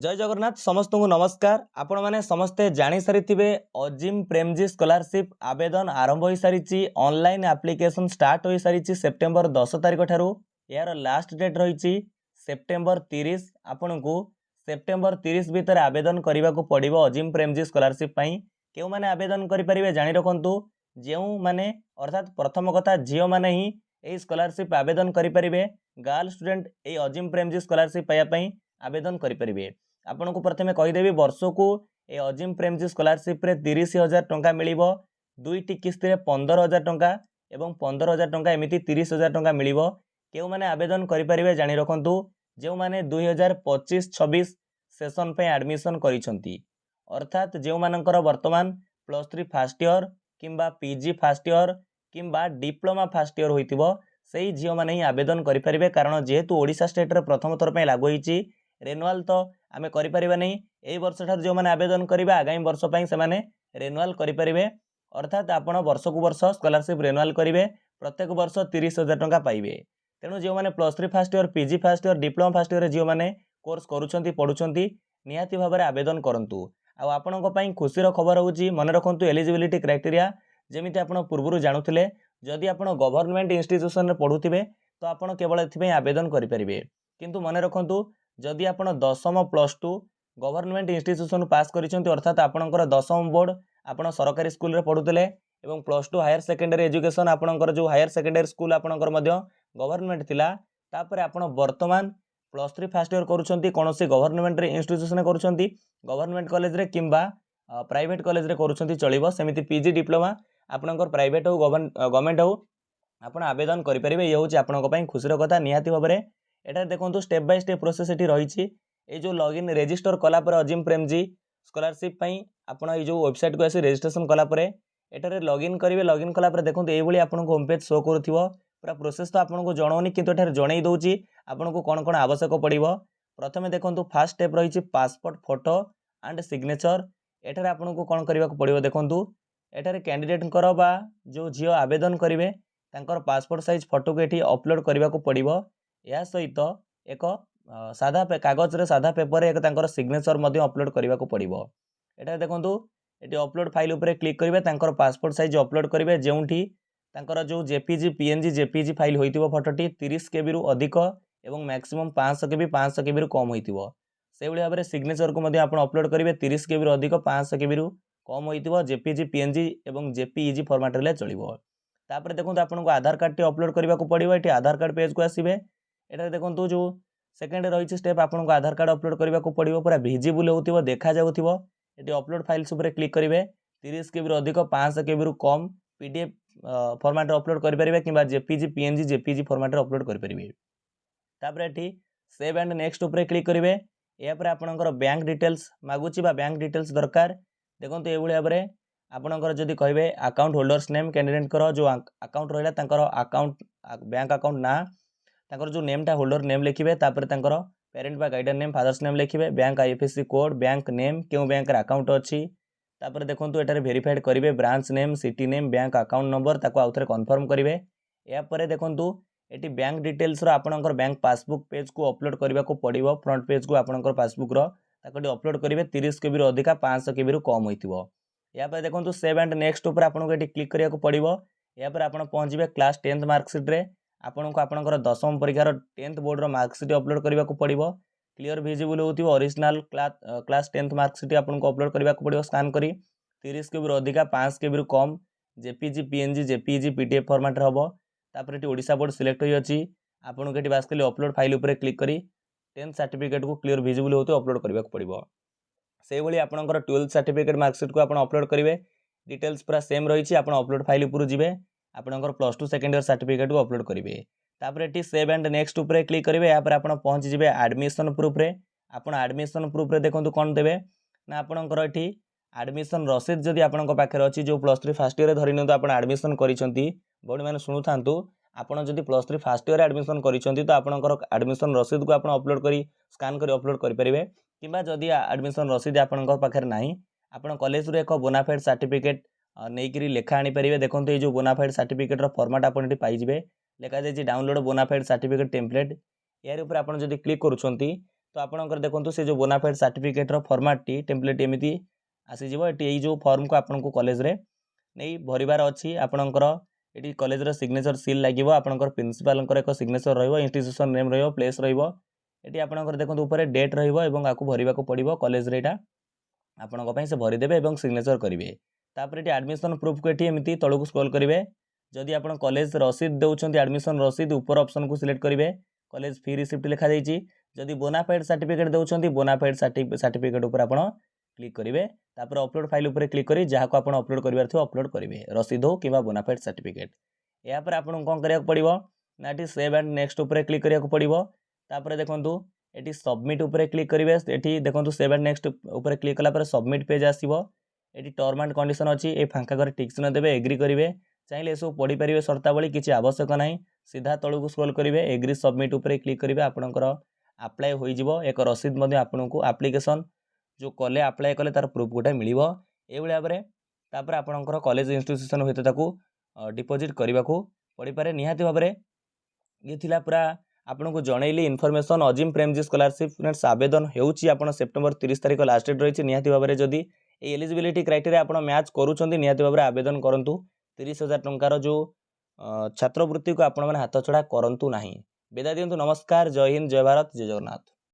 जय जगन्नाथ समस्त को नमस्कार। आपण मैंने समस्ते जानी सारी अजिम प्रेमजी स्कॉलरशिप आवेदन आरंभ हो सारी ऑनलाइन एप्लिकेशन स्टार्ट हो सारी सेप्टेम्बर 10 तारिख ठारू यार लास्ट डेट रही सेप्टेम्बर 30। आपण को सेप्टेम्बर 30 भितर आवेदन करने को पड़ो अजिम प्रेमजी स्कॉलरशिप क्यों मैंने आवेदन करेंगे जानी रखु जो मैंने अर्थात प्रथम कथा झील मैंने ही यही स्कॉलरशिप आवेदन करेंगे। गर्ल स्टूडेंट ये अजिम प्रेमजी स्कॉलरशिप पाइबापी आवेदन करेंगे। आपन को प्रथमे कहीदेवी वर्ष को ये अजिम प्रेमजी स्कॉलरशिप रे 30,000 टंका मिलिबो। दुईटी किस्त रे 15,000 टंका एवं 15,000 टंका एमिति 30,000 टंका मिलिबो। केउ माने आवेदन करि परिबे जानि रखंतु जेउ माने 2025-26 सेशन पे एडमिशन करिसंती अर्थात जेउ मानकर वर्तमान +3 फर्स्ट ईयर किंबा पीजी फर्स्ट ईयर किंबा डिप्लोमा फर्स्ट ईयर होइतिबो सेही झियो माने ही आवेदन करि परिबे। कारण जेहेतु ओडिशा स्टेट रे प्रथम थर पे लागू होईची रेनुअल तो आमे करि परिबा नै। एई वर्ष ठार जो माने आवेदन करिबा आगामी वर्ष पई से माने रेनुअल करि परिबे अर्थात आपण वर्ष को वर्ष स्कॉलरशिप रेनुअल करिवे प्रत्येक वर्ष 30,000 टंका पाइबे। तेणु जो माने +3 first year PG first year diploma first year जो माने कोर्स करूछंती पढुछंती निहाती भाबरे आवेदन करंतु। आ आपणको पई खुशीर खबर होउची मन रखंतु एलिजिबिलिटी क्राइटेरिया जेमिति आपण पूर्वरु जानुथिले जदि आपण गवर्नमेंट इंस्टीट्यूशन रे पढुथिबे तो आपण केवल एथिबे आवेदन करि परिबे। किंतु मन रखंतु जदि आपण 10म +2 गवर्नमेंट इंस्टीट्यूशन पास करिसंती अर्थात आपणकर 10म बोर्ड आपण सरकारी स्कूल रे पढुतले एवं +2 हायर सेकेंडरी एजुकेशन आपणकर जो हायर सेकेंडरी स्कूल आपणकर मध्य गवर्नमेंट थिला तापर आपण वर्तमान +3 फर्स्ट ईयर करूछंती कोनोसी गवर्नमेंट रे इंस्टीट्यूशन करूछंती गवर्नमेंट कॉलेज रे किंबा प्राइवेट कॉलेज रे करूछंती चलिबो। सेमिति पीजी डिप्लोमा आपणकर प्राइवेट हो गवर्नमेंट हो आपण आवेदन करि परिबे। ये होची आपणको पई खुशीर कथा निहाती भाबरे। एटा देखंतु स्टेप बाय स्टेप प्रोसेस एटी रहिछि। ए जो लॉगिन रजिस्टर कला पर अजिम प्रेमजी स्कॉलरशिप पई आपण ए जो वेबसाइट को आसी रजिस्ट्रेशन कला पर एटारे लॉगिन करिवे। लॉगिन कला पर देखंतु ए भली आपन को होम पेज शो करूथिबो। पूरा प्रोसेस तो आपन को जणोनी किंतु एटारे जणै दउची आपन को कोन कोन आवश्यक पड़िबो। प्रथमे देखंतु फर्स्ट स्टेप रहिछि पासपोर्ट फोटो एंड सिग्नेचर। एटारे आपन को कोन करिवा को पड़िबो देखंतु एटारे कैंडिडेट कर बा जो झियो आवेदन करिवे तांकर पासपोर्ट साइज फोटो को एठी अपलोड करिवा को पड़िबो। या सहित एक साधा कागज रे साधा पेपर एक तांकर सिग्नेचर मध्य अपलोड करिवा को पड़िबो। एटा देखंतु एटी अपलोड फाइल ऊपर क्लिक करिवे तांकर पासपोर्ट साइज अपलोड करिवे जेउठी तांकर जो जेपीजी पीएनजी जेपीजी फाइल होइतिबो फोटोटी 30 केबी रु अधिक एवं मैक्सिमम 500 केबी रु कम होइतिबो। से भली भाबरे सिग्नेचर को मध्य आपण अपलोड करिवे 30 केबी रु अधिक 500 केबी रु कम होइतिबो जेपीजी पीएनजी एवं जेपीईजी फॉर्मेट रे चलिबो। तापर देखंतु आपण को आधार कार्ड टी अपलोड करिवा को पड़िबो। एटी आधार कार्ड पेज को आसीबे। एटा देखंतु जो सेकेंड रही स्टेप आपन को आधार कार्ड अपलोड करने को पड़ो पूरा विजिबल हो देखा जाउथिबो। एटी अपलोड फाइल्स ऊपर क्लिक करेंगे 30 केबी अधिक 500 केबी रु कम पीडीएफ फॉर्मेट अपलोड करेंगे कि JPG PNG JPG format upload करेंगे। तापर एटी सेव एंड नेक्स्ट ऊपर क्लिक करेंगे। या पर आपनकर बैंक डिटेल्स मागुची बा बैंक डिटेल्स दरकार। देखंतु एभली भाबरे आपनकर जदि कहबे अकाउंट होल्डर्स नेम कैंडिडेट कर जो अकाउंट रहिला तांकर अकाउंट बैंक अकाउंट ना तांकर जो नेम टा होल्डर नेम लिखिबे तापर तांकर पेरेंट बा गाइडर नेम फादर्स नेम लिखिबे bank IFSC code bank name केउ बैंक रे अकाउंट अछि। तापर देखंतु एटारे वेरीफाइड करिवे branch name city name bank account number ताको आउथरे कन्फर्म करिवे। या परे देखंतु एटी बैंक डिटेल्स रो आपनकर बैंक पासबुक पेज को अपलोड करबा को पड़िबो। फ्रंट पेज को आपनकर पासबुक रो ताको अपलोड करिवे 30 केबी रो अधिका 500 केबी रो कम होइतिबो। या पर देखंतु सेव एंड नेक्स्ट ऊपर आपनको एटी क्लिक करिया को पड़िबो। या पर आपण पहुंचबे क्लास 10th मार्कशीट रे आपन को आपनकर 10म परीक्षार 10th बोर्ड रो मार्कशीट अपलोड करबा को पड़िबो। क्लियर विजिबल होतिबो ओरिजिनल क्लास 10th मार्कशीट आपन को अपलोड करबा को पड़िबो स्कैन करी 30 केबी अधिका 5 केबी कम JPG PNG JPG PDF format रे हबो। तापर एटी ओडिसा बोर्ड सिलेक्ट होई अछि। आपन को एटी बास खाली अपलोड फाइल ऊपर क्लिक करी 10th सर्टिफिकेट को क्लियर विजिबल होतो अपलोड करबा को पड़िबो। सेही भली आपनकर 12th सर्टिफिकेट मार्कशीट को आपन अपलोड करिवे। डिटेल्स पूरा सेम रही आपण अपलोड फाइल ऊपर जिवे आपनकर +2 सेकेंड ईयर सर्टिफिकेट को अपलोड करिवे। तापर एटी सेव एंड नेक्स्ट ऊपर क्लिक करिवे। या पर आपण पहुंच जिवे एडमिशन प्रूफ रे। आपण एडमिशन प्रूफ रे देखंतु कोन देबे ना आपनकर एटी एडमिशन रसीद जदि आपनक पाखरे अछि जो +3 फर्स्ट ईयर धरि नतो आपण एडमिशन करिसंती बडी माने सुनुथांतु आपण जदि +3 फर्स्ट ईयर एडमिशन करिसंती तो आपनकर एडमिशन रसीद को आपण अपलोड करी स्कैन करी अपलोड करि परिवे। किबा जदि एडमिशन रसीद आपनकर पाखरे नाही आपण कॉलेज रे एक बोनाफाइड सर्टिफिकेट नहींकरी लेखा आनी पारे। देखो ये जो बोनाफाइड सर्टिफिकेट फॉर्मेट आपन पाइबे लेखा जाए डाउनलोड बोनाफाइड सर्टिफिकेट टेम्पलेट यार ऊपर आपन जदि क्लिक करूछंती तो आपणकर देखंतु से जो बोनाफाइड सर्टिफिकेट रो फॉर्मेट टी टेम्पलेट एमिति आसी जिवो एटी एई जो फॉर्म को आपनको कॉलेज रे नै भरिबार अछि आपणकर एटी कॉलेज रो सिग्नेचर सील लागिवो आपणकर प्रिंसिपल कर एक सिग्नेचर रहइबो इंस्टीट्यूशन नेम रहइबो प्लेस रहइबो एटी आपणकर देखंतु ऊपर डेट रहइबो एवं आकु भरिबा को पड़िबो कॉलेज रे एटा आपणक पई से भरि देबे एवं सिग्नेचर करिवे तापर एटी एडमिशन प्रूफ को एटी एमिति तळକୁ स्क्रॉल करिवे जदि आपण कॉलेज रसीद देउछन्ती एडमिशन रसीद ऊपर ऑप्शन को सिलेक्ट करिवे कॉलेज फी रिसिप्ट लिखा जाइछि जदि बोनाफाइड सर्टिफिकेट देउछन्ती बोनाफाइड सर्टिफिकेट ऊपर आपण क्लिक करिवे तापर अपलोड फाइल ऊपर क्लिक करी जहां को आपण अपलोड करिवार थियो अपलोड करिवे रसीद हो किबा बोनाफाइड सर्टिफिकेट या पर आपण कोन करिया पड़िबो नाटी सेव एंड नेक्स्ट ऊपर क्लिक करिया को पड़िबो तापर देखंतु एटी सबमिट ऊपर क्लिक करिवे एटी देखंतु सेव एंड नेक्स्ट ऊपर क्लिक कला पर सबमिट पेज आसीबो एटी टर्म एंड कंडीशन अछि ए फांका कर टिक चिन्ह देबे एग्री करिवे चाहिले सब पढ़ी परिवे शर्तावली किछि आवश्यक नाही सीधा तळକୁ स्क्रॉल करिवे एग्री सबमिट ऊपर क्लिक करिवे आपणकर अप्लाई होई जिवो एक रसीद मध्ये आपनको एप्लिकेशन जो कले अप्लाई कले तार प्रूफ गोटे मिलिबो ए भली भाबरे तापर आपणकर कॉलेज इंस्टीट्यूशन होते ताकू डिपॉजिट करबा को पड़ी पारे निहाती भाबरे ये थिला पूरा आपनको जणैली information Azim Premji scholarship friends आवेदन हेउची आपण सेप्टेम्बर 30 तारिख लास्ट डेट रहिछि निहाती भाबरे जदी ए एलिजिबिलिटी क्राइटेरिया आपण मैच करूछन्ती निहाती भाबरे आवेदन करंतु 30,000 टंकार जो छात्रवृत्ति को आपण माने हाथ छड़ा करंतु नाही। विदाय दियंतु नमस्कार जय हिंद जय भारत जय जगन्नाथ।